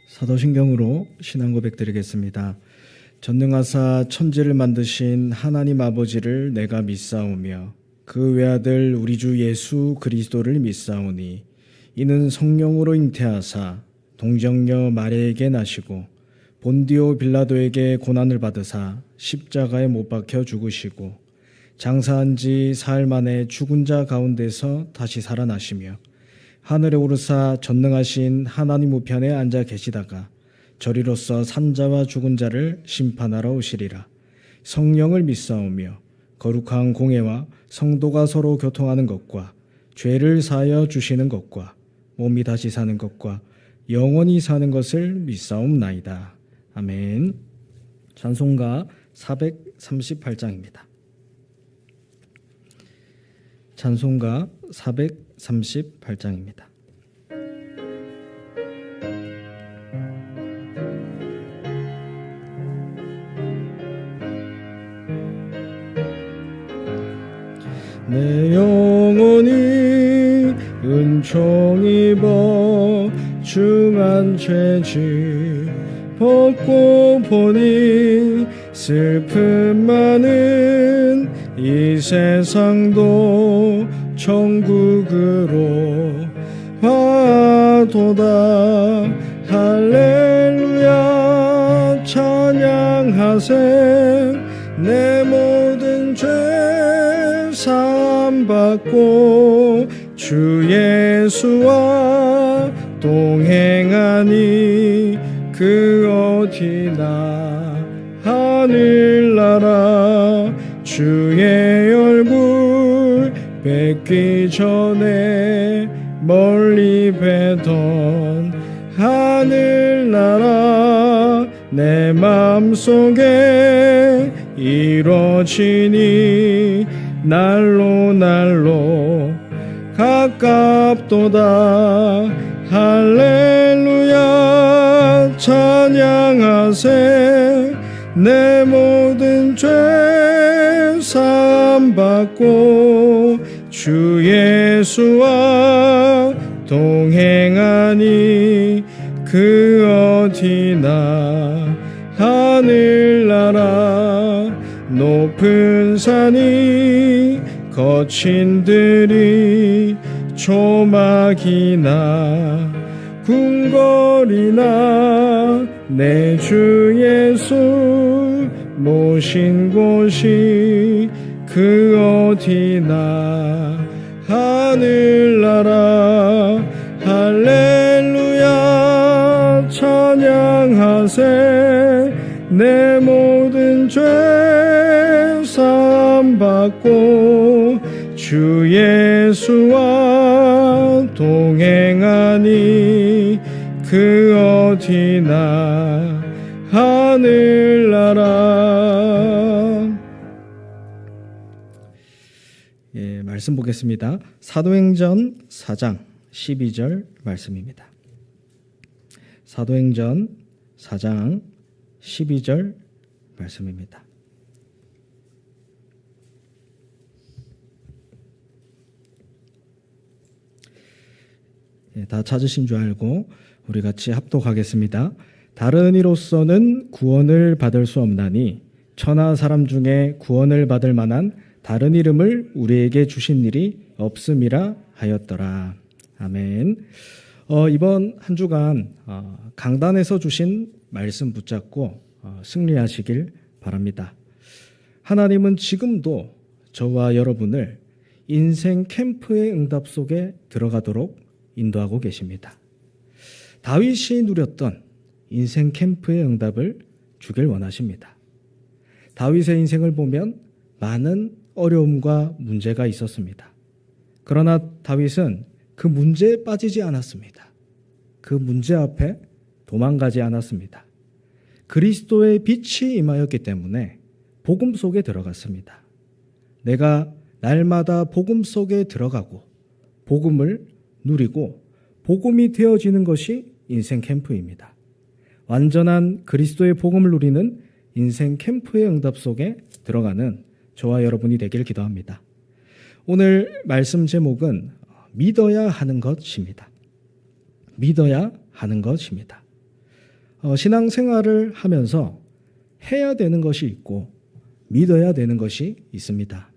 사도신경으로 신앙 고백 드리겠습니다. 전능하사 천지를 만드신 하나님 아버지를 내가 믿사오며 그 외아들 우리 주 예수 그리스도를 믿사오니 이는 성령으로 잉태하사 동정녀 마리아에게 나시고 본디오 빌라도에게 고난을 받으사 십자가에 못 박혀 죽으시고 장사한 지 사흘 만에 죽은 자 가운데서 다시 살아나시며 하늘에 오르사 전능하신 하나님 우편에 앉아 계시다가 저리로서 산자와 죽은 자를 심판하러 오시리라. 성령을 믿사오며 거룩한 공회와 성도가 서로 교통하는 것과 죄를 사하여 주시는 것과 몸이 다시 사는 것과 영원히 사는 것을 믿사옵나이다. 아멘. 찬송가 438장입니다. 찬송가 438장입니다. 내 영혼이 은총 입어 중한 죄짐 벗고 보니 슬픔 많은 이 세상도 천국으로 와도다. 할렐루야 찬양하세. 내 모든 죄 사함받고 주 예수와 동행하니 그 어디나 하늘나라 주의 얼굴 뵙기 전에 멀리 뵈던 하늘나라 내 맘속에 이루어지니 날로 날로 가깝도다. 할렐루야 찬양하세. 내 모든 죄 사함받고 주 예수와 동행하니 그 어디나 하늘나라 높은 산이 거친 들이 조막이나 궁궐이나 내 주 예수 모신 곳이 그 어디나 하늘나라. 할렐루야 찬양하세. 내 모든 죄 사함받고 주 예수와 동행하니 그 어디나 하늘나라. 말씀 보겠습니다. 사도행전 4장 12절 말씀입니다. 사도행전 4장 12절 말씀입니다. 다 찾으신 줄 알고 우리 같이 합독하겠습니다. 다른 이로서는 구원을 받을 수 없나니 천하 사람 중에 구원을 받을 만한 다른 이름을 우리에게 주신 일이 없음이라 하였더라. 아멘. 이번 한 주간 강단에서 주신 말씀 붙잡고 승리하시길 바랍니다. 하나님은 지금도 저와 여러분을 인생 캠프의 응답 속에 들어가도록 인도하고 계십니다. 다윗이 누렸던 인생 캠프의 응답을 주길 원하십니다. 다윗의 인생을 보면 많은 어려움과 문제가 있었습니다. 그러나 다윗은 그 문제에 빠지지 않았습니다. 그 문제 앞에 도망가지 않았습니다. 그리스도의 빛이 임하였기 때문에 복음 속에 들어갔습니다. 내가 날마다 복음 속에 들어가고 복음을 누리고 복음이 되어지는 것이 인생 캠프입니다. 완전한 그리스도의 복음을 누리는 인생 캠프의 응답 속에 들어가는 저와 여러분이 되길 기도합니다. 오늘 말씀 제목은 믿어야 하는 것입니다. 믿어야 하는 것입니다. 신앙생활을 하면서 해야 되는 것이 있고 믿어야 되는 것이 있습니다.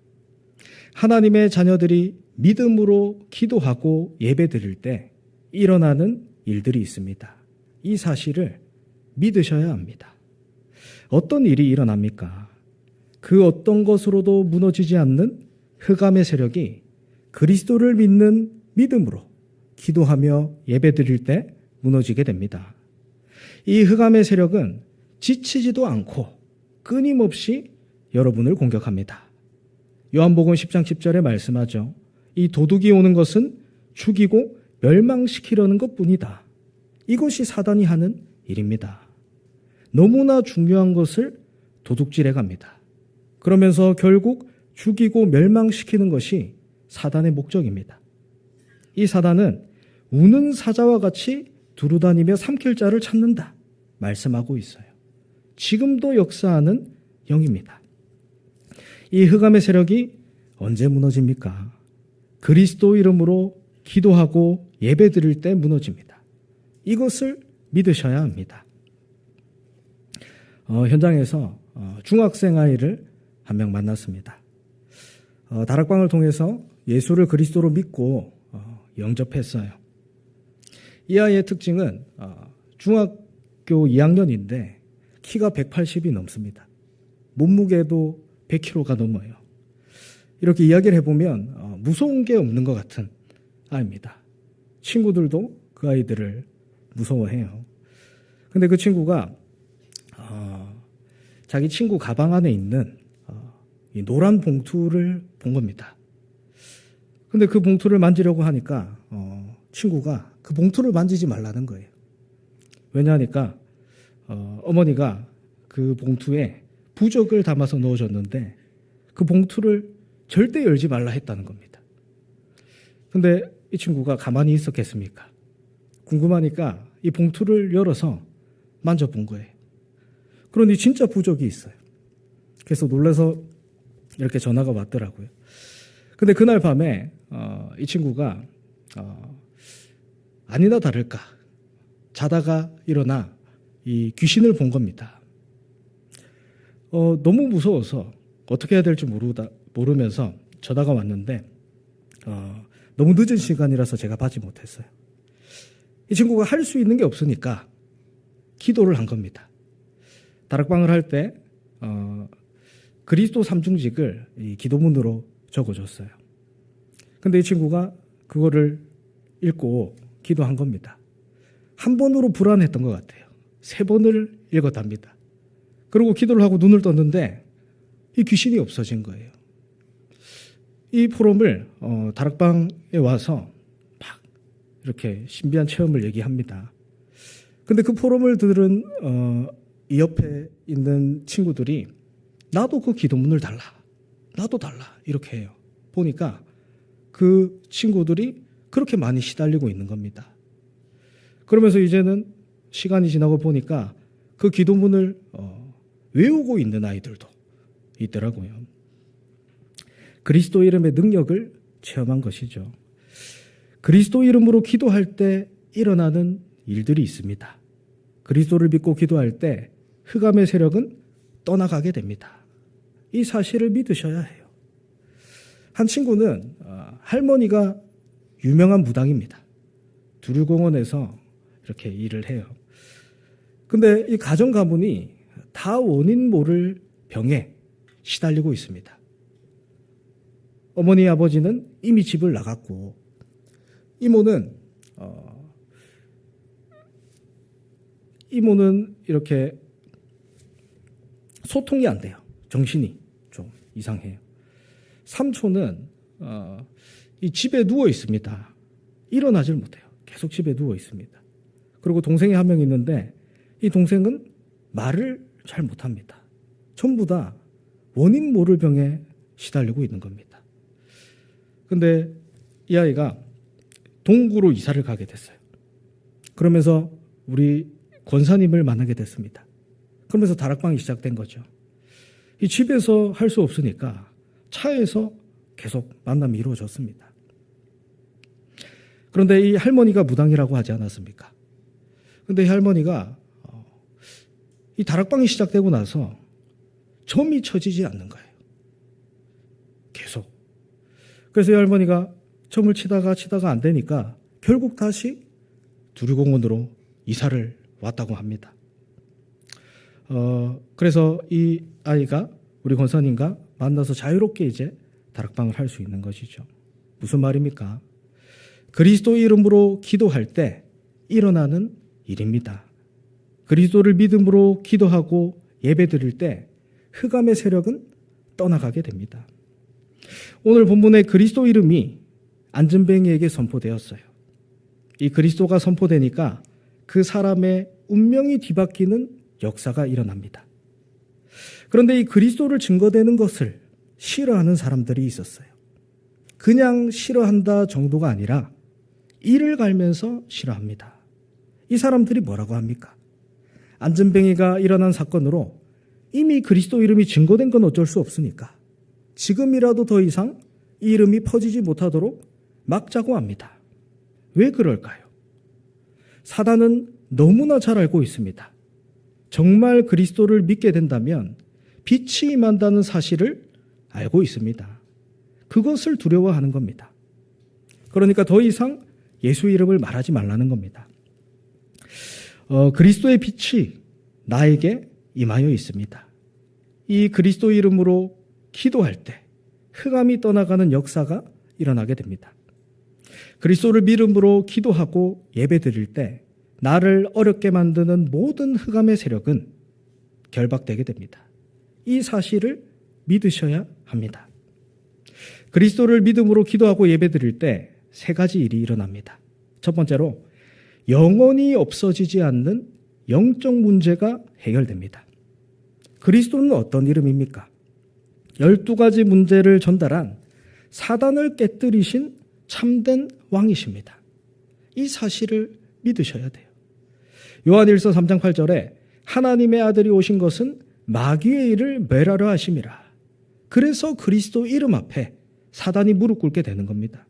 하나님의 자녀들이 믿음으로 기도하고 예배드릴 때 일어나는 일들이 있습니다. 이 사실을 믿으셔야 합니다. 어떤 일이 일어납니까? 그 어떤 것으로도 무너지지 않는 흑암의 세력이 그리스도를 믿는 믿음으로 기도하며 예배드릴 때 무너지게 됩니다. 이 흑암의 세력은 지치지도 않고 끊임없이 여러분을 공격합니다. 요한복음 10장 10절에 말씀하죠. 이 도둑이 오는 것은 죽이고 멸망시키려는 것뿐이다. 이것이 사단이 하는 일입니다. 너무나 중요한 것을 도둑질해 갑니다. 그러면서 결국 죽이고 멸망시키는 것이 사단의 목적입니다. 이 사단은 우는 사자와 같이 두루다니며 삼킬 자를 찾는다 말씀하고 있어요. 지금도 역사하는 영입니다. 이 흑암의 세력이 언제 무너집니까? 그리스도 이름으로 기도하고 예배드릴 때 무너집니다. 이것을 믿으셔야 합니다. 현장에서 중학생 아이를 한 명 만났습니다. 다락방을 통해서 예수를 그리스도로 믿고 영접했어요. 이 아이의 특징은 중학교 2학년인데 키가 180이 넘습니다. 몸무게도 100kg가 넘어요. 이렇게 이야기를 해보면 무서운 게 없는 것 같은 아이입니다. 친구들도 그 아이들을 무서워해요. 근데 그 친구가 자기 친구 가방 안에 있는 이 노란 봉투를 본 겁니다. 근데 그 봉투를 만지려고 하니까 친구가 그 봉투를 만지지 말라는 거예요. 왜냐하니까 어머니가 그 봉투에 부적을 담아서 넣어줬는데 그 봉투를 절대 열지 말라 했다는 겁니다. 근데 이 친구가 가만히 있었겠습니까? 궁금하니까 이 봉투를 열어서 만져본 거예요. 그러니 진짜 부적이 있어요. 그래서 놀라서 이렇게 전화가 왔더라고요. 근데 그날 밤에 이 친구가 아니나 다를까 자다가 일어나 이 귀신을 본 겁니다. 너무 무서워서 어떻게 해야 될지 모르면서 전화가 왔는데 너무 늦은 시간이라서 제가 받지 못했어요. 이 친구가 할 수 있는 게 없으니까 기도를 한 겁니다. 다락방을 할 때 그리스도 삼중직을 이 기도문으로 적어줬어요. 근데 이 친구가 그거를 읽고 기도한 겁니다. 한 번으로 불안했던 것 같아요. 3번을 읽었답니다. 그리고 기도를 하고 눈을 떴는데 이 귀신이 없어진 거예요. 이 포럼을 다락방에 와서 막 이렇게 신비한 체험을 얘기합니다. 근데 그 포럼을 들은 이 옆에 있는 친구들이 나도 그 기도문을 달라. 나도 달라. 이렇게 해요. 보니까 그 친구들이 그렇게 많이 시달리고 있는 겁니다. 그러면서 이제는 시간이 지나고 보니까 그 기도문을 외우고 있는 아이들도 있더라고요. 그리스도 이름의 능력을 체험한 것이죠. 그리스도 이름으로 기도할 때 일어나는 일들이 있습니다. 그리스도를 믿고 기도할 때 흑암의 세력은 떠나가게 됩니다. 이 사실을 믿으셔야 해요. 한 친구는 할머니가 유명한 무당입니다. 두류공원에서 이렇게 일을 해요. 근데 이 가정 가문이 다 원인 모를 병에 시달리고 있습니다. 어머니 아버지는 이미 집을 나갔고 이모는 이렇게 소통이 안 돼요. 정신이 좀 이상해요. 삼촌은 이 집에 누워 있습니다. 일어나질 못해요. 계속 집에 누워 있습니다. 그리고 동생이 한 명 있는데 이 동생은 말을 잘 못합니다. 전부 다 원인 모를 병에 시달리고 있는 겁니다. 근데 이 아이가 동구로 이사를 가게 됐어요. 그러면서 우리 권사님을 만나게 됐습니다. 그러면서 다락방이 시작된 거죠. 이 집에서 할 수 없으니까 차에서 계속 만남이 이루어졌습니다. 그런데 이 할머니가 무당이라고 하지 않았습니까? 그런데 이 할머니가 이 다락방이 시작되고 나서 점이 쳐지지 않는 거예요. 계속. 그래서 이 할머니가 점을 치다가 안 되니까 결국 다시 두류공원으로 이사를 왔다고 합니다. 그래서 이 아이가 우리 권사님과 만나서 자유롭게 이제 다락방을 할 수 있는 것이죠. 무슨 말입니까? 그리스도 이름으로 기도할 때 일어나는 일입니다. 그리스도를 믿음으로 기도하고 예배드릴 때 흑암의 세력은 떠나가게 됩니다. 오늘 본문의 그리스도 이름이 안전뱅이에게 선포되었어요. 이 그리스도가 선포되니까 그 사람의 운명이 뒤바뀌는 역사가 일어납니다. 그런데 이 그리스도를 증거되는 것을 싫어하는 사람들이 있었어요. 그냥 싫어한다 정도가 아니라 이를 갈면서 싫어합니다. 이 사람들이 뭐라고 합니까? 안전뱅이가 일어난 사건으로 이미 그리스도 이름이 증거된 건 어쩔 수 없으니까 지금이라도 더 이상 이 이름이 퍼지지 못하도록 막자고 합니다. 왜 그럴까요? 사단은 너무나 잘 알고 있습니다. 정말 그리스도를 믿게 된다면 빛이 임한다는 사실을 알고 있습니다. 그것을 두려워하는 겁니다. 그러니까 더 이상 예수 이름을 말하지 말라는 겁니다. 그리스도의 빛이 나에게 임하여 있습니다. 이 그리스도 이름으로 기도할 때 흑암이 떠나가는 역사가 일어나게 됩니다. 그리스도를 믿음으로 기도하고 예배드릴 때 나를 어렵게 만드는 모든 흑암의 세력은 결박되게 됩니다. 이 사실을 믿으셔야 합니다. 그리스도를 믿음으로 기도하고 예배드릴 때 세 가지 일이 일어납니다. 첫 번째로 영원히 없어지지 않는 영적 문제가 해결됩니다. 그리스도는 어떤 이름입니까? 12가지 문제를 전달한 사단을 깨뜨리신 참된 왕이십니다. 이 사실을 믿으셔야 돼요. 요한일서 3장 8절에 하나님의 아들이 오신 것은 마귀의 일을 멸하려 하심이라. 그래서 그리스도 이름 앞에 사단이 무릎 꿇게 되는 겁니다.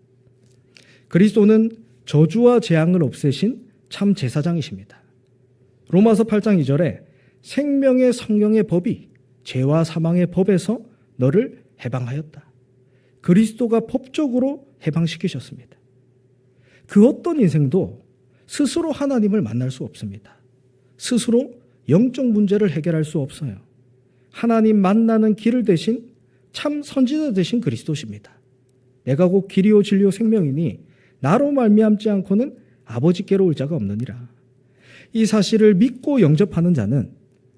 그리스도는 저주와 재앙을 없애신 참 제사장이십니다. 로마서 8장 2절에 생명의 성령의 법이 죄와 사망의 법에서 너를 해방하였다. 그리스도가 법적으로 해방시키셨습니다. 그 어떤 인생도 스스로 하나님을 만날 수 없습니다. 스스로 영적 문제를 해결할 수 없어요. 하나님 만나는 길을 대신 참 선지자 되신 그리스도십니다. 내가 곧 길이요 진리요 생명이니 나로 말미암지 않고는 아버지께로 올 자가 없느니라. 이 사실을 믿고 영접하는 자는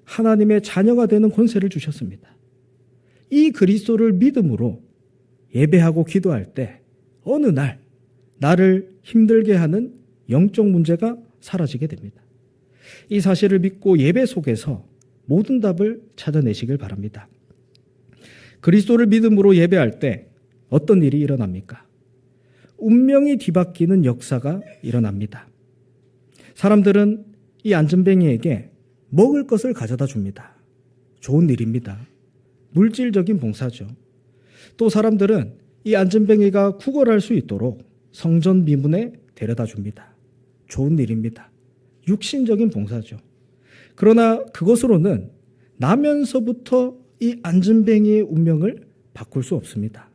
하나님의 자녀가 되는 권세를 주셨습니다. 이 그리스도를 믿음으로 예배하고 기도할 때 어느 날 나를 힘들게 하는 영적 문제가 사라지게 됩니다. 이 사실을 믿고 예배 속에서 모든 답을 찾아내시길 바랍니다. 그리스도를 믿음으로 예배할 때 어떤 일이 일어납니까? 운명이 뒤바뀌는 역사가 일어납니다. 사람들은 이 안전뱅이에게 먹을 것을 가져다 줍니다. 좋은 일입니다. 물질적인 봉사죠. 또 사람들은 이 안전뱅이가 구걸할 수 있도록 성전 미문에 데려다 줍니다. 좋은 일입니다. 육신적인 봉사죠. 그러나 그것으로는 나면서부터 이 안전뱅이의 운명을 바꿀 수 없습니다.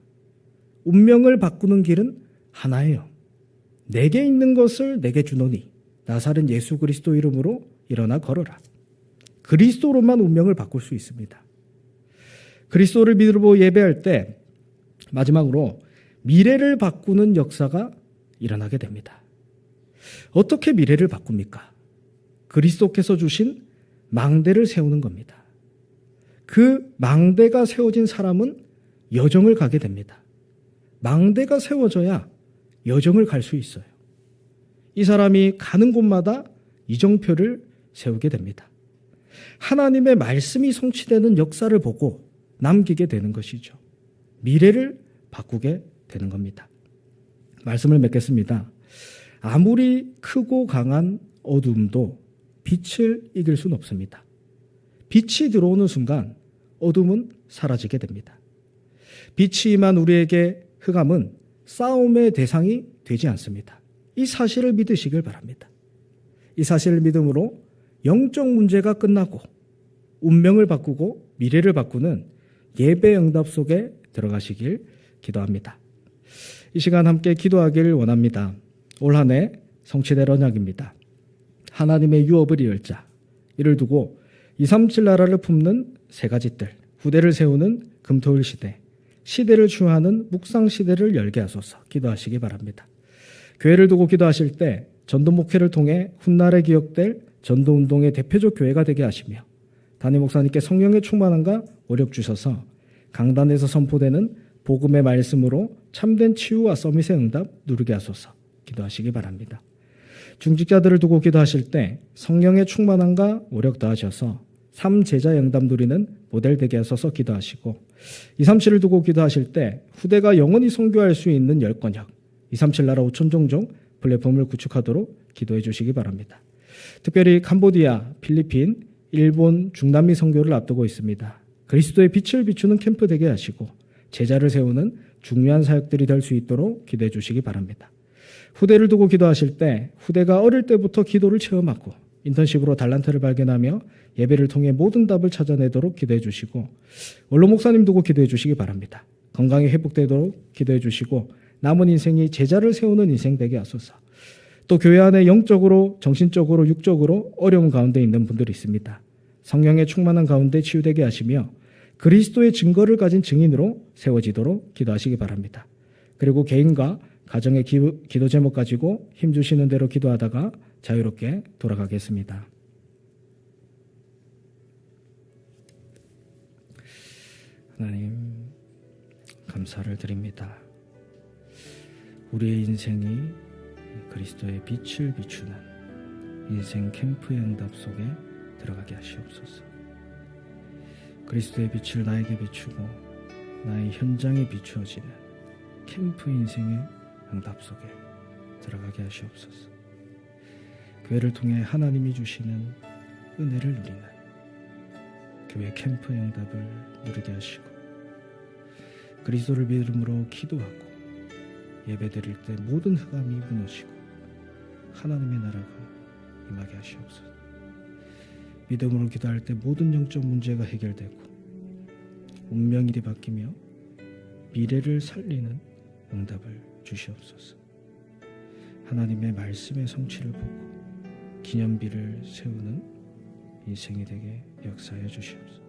운명을 바꾸는 길은 하나예요. 내게 있는 것을 내게 주노니 나사렛 예수 그리스도 이름으로 일어나 걸어라. 그리스도로만 운명을 바꿀 수 있습니다. 그리스도를 믿으고 예배할 때 마지막으로 미래를 바꾸는 역사가 일어나게 됩니다. 어떻게 미래를 바꿉니까? 그리스도께서 주신 망대를 세우는 겁니다. 그 망대가 세워진 사람은 여정을 가게 됩니다. 망대가 세워져야 여정을 갈 수 있어요. 이 사람이 가는 곳마다 이정표를 세우게 됩니다. 하나님의 말씀이 성취되는 역사를 보고 남기게 되는 것이죠. 미래를 바꾸게 되는 겁니다. 말씀을 맺겠습니다. 아무리 크고 강한 어둠도 빛을 이길 수는 없습니다. 빛이 들어오는 순간 어둠은 사라지게 됩니다. 빛이 임한 우리에게 흑암은 싸움의 대상이 되지 않습니다. 이 사실을 믿으시길 바랍니다. 이 사실을 믿음으로 영적 문제가 끝나고 운명을 바꾸고 미래를 바꾸는 예배 응답 속에 들어가시길 기도합니다. 이 시간 함께 기도하길 원합니다. 올 한 해 성취될 언약입니다. 하나님의 유업을 이을 자, 이를 두고 237 나라를 품는 세 가지 뜰, 후대를 세우는 금토일 시대, 시대를 추하는 묵상 시대를 열게 하소서 기도하시기 바랍니다. 교회를 두고 기도하실 때 전도 목회를 통해 훗날에 기억될 전도 운동의 대표적 교회가 되게 하시며 담임 목사님께 성령의 충만함과 오력 주셔서 강단에서 선포되는 복음의 말씀으로 참된 치유와 서밋의 응답 누리게 하소서 기도하시기 바랍니다. 중직자들을 두고 기도하실 때 성령의 충만함과 오력 더하셔서 삼제자 영담 누리는 모델 되게 하소서 기도하시고 237을 두고 기도하실 때 후대가 영원히 선교할 수 있는 열권역 237 나라 5천 종종 플랫폼을 구축하도록 기도해 주시기 바랍니다. 특별히 캄보디아, 필리핀, 일본, 중남미 선교를 앞두고 있습니다. 그리스도의 빛을 비추는 캠프 되게 하시고 제자를 세우는 중요한 사역들이 될 수 있도록 기도해 주시기 바랍니다. 후대를 두고 기도하실 때 후대가 어릴 때부터 기도를 체험하고 인턴십으로 달란트를 발견하며 예배를 통해 모든 답을 찾아내도록 기도해 주시고 원로 목사님 두고 기도해 주시기 바랍니다. 건강이 회복되도록 기도해 주시고 남은 인생이 제자를 세우는 인생 되게 하소서. 또 교회 안에 영적으로, 정신적으로, 육적으로 어려운 가운데 있는 분들이 있습니다. 성령의 충만한 가운데 치유되게 하시며 그리스도의 증거를 가진 증인으로 세워지도록 기도하시기 바랍니다. 그리고 개인과 가정의 기도 제목 가지고 힘주시는 대로 기도하다가 자유롭게 돌아가겠습니다. 하나님, 감사를 드립니다. 우리의 인생이 그리스도의 빛을 비추는 인생 캠프의 응답 속에 들어가게 하시옵소서. 그리스도의 빛을 나에게 비추고 나의 현장에 비추어지는 캠프 인생의 응답 속에 들어가게 하시옵소서. 교회를 통해 하나님이 주시는 은혜를 누리는 교회 캠프의 응답을 누리게 하시고 그리스도를 믿음으로 기도하고 예배드릴 때 모든 흑암이 무너지고 하나님의 나라가 임하게 하시옵소서. 믿음으로 기도할 때 모든 영적 문제가 해결되고 운명일이 바뀌며 미래를 살리는 응답을 주시옵소서. 하나님의 말씀의 성취를 보고 기념비를 세우는 인생이 되게 역사해 주시옵소서.